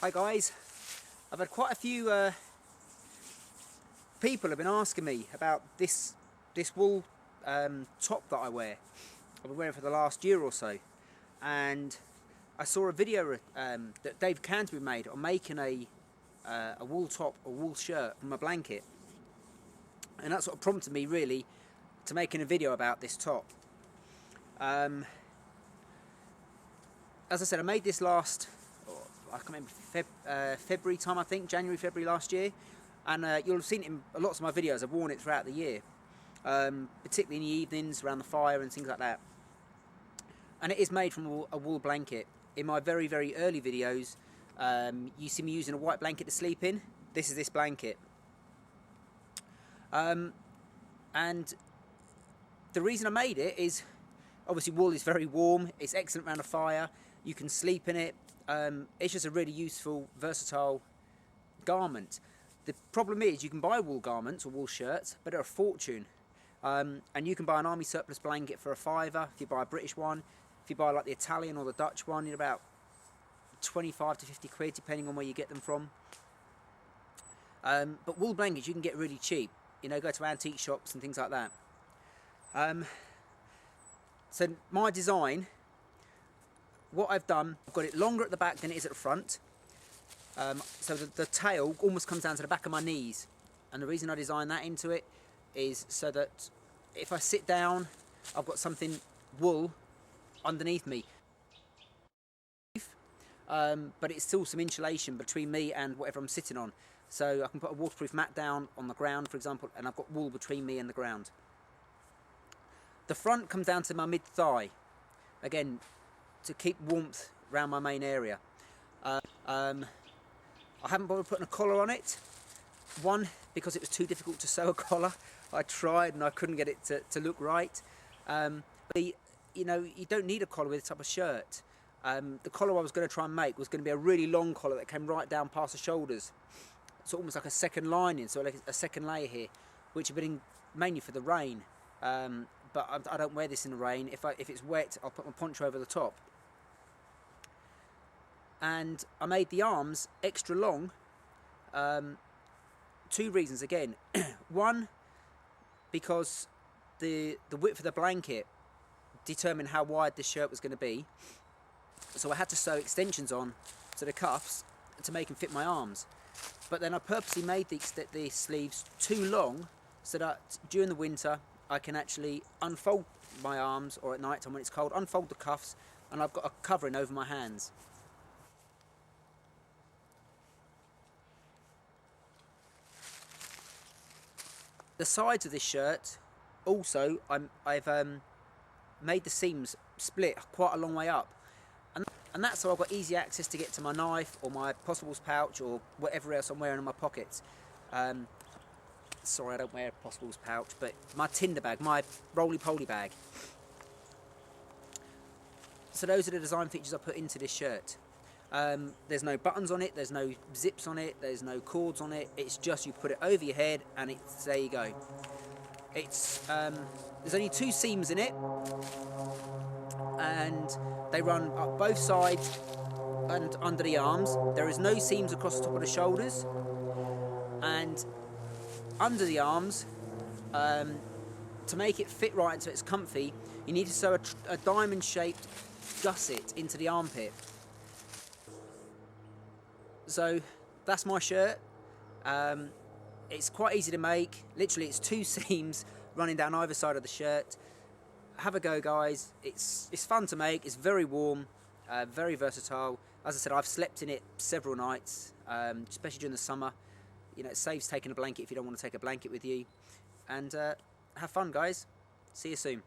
Hi guys, I've had quite a few people have been asking me about this wool top that I wear. I've been wearing it for the last year or so, and I saw a video that Dave Canterburys made on making a wool top or wool shirt from a blanket, and that sort of prompted me really to making a video about this top. As I said, I made this last, I can't remember, February time, I think, January, February last year, and you'll have seen it in lots of my videos. I've worn it throughout the year, particularly in the evenings around the fire and things like that. And it is made from a wool blanket. In my very, very early videos, you see me using a white blanket to sleep in. This is this blanket. And the reason I made it is, obviously wool is very warm, it's excellent around a fire, you can sleep in it. It's just a really useful, versatile garment. The problem is you can buy wool garments or wool shirts, but they're a fortune. And you can buy an army surplus blanket for £5 if you buy a British one. If you buy like the Italian or the Dutch one, you're about 25 to 50 quid, depending on where you get them from. But wool blankets you can get really cheap. You know, go to antique shops and things like that. So my design, what I've done, I've got it longer at the back than it is at the front. So the tail almost comes down to the back of my knees. And the reason I designed that into it is so that if I sit down, I've got something wool underneath me. But it's still some insulation between me and whatever I'm sitting on. So I can put a waterproof mat down on the ground, for example, and I've got wool between me and the ground. The front comes down to my mid-thigh, again, to keep warmth around my main area. I haven't bothered putting a collar on it. One, because it was too difficult to sew a collar. I tried and I couldn't get it to look right. But you know, you don't need a collar with this type of shirt. The collar I was going to try and make was going to be a really long collar that came right down past the shoulders. It's almost like a second lining, so like a second layer here, which have been mainly for the rain. But I don't wear this in the rain. If it's wet, I'll put my poncho over the top. And I made the arms extra long. Two reasons again. One, because the width of the blanket determined how wide this shirt was going to be. So I had to sew extensions on to the cuffs to make them fit my arms. But then I purposely made the sleeves too long so that during the winter I can actually unfold my arms, or at night time when it's cold, unfold the cuffs, and I've got a covering over my hands. The sides of this shirt, also, I've made the seams split quite a long way up. And that's so I've got easy access to get to my knife or my possibles pouch or whatever else I'm wearing in my pockets. Sorry, I don't wear a possibles pouch, but my Tinder bag, my roly-poly bag. So those are the design features I put into this shirt. There's no buttons on it, there's no zips on it, there's no cords on it. It's just you put it over your head and there you go. It's there's only 2 seams in it, and they run up both sides and under the arms. There is no seams across the top of the shoulders, and under the arms, to make it fit right and so it's comfy, you need to sew a diamond-shaped gusset into the armpit. So that's my shirt. It's quite easy to make. Literally, it's 2 seams running down either side of the shirt. Have a go, guys. It's fun to make. It's very warm, very versatile. As I said, I've slept in it several nights, especially during the summer. You know, it saves taking a blanket if you don't want to take a blanket with you. And have fun, guys. See you soon.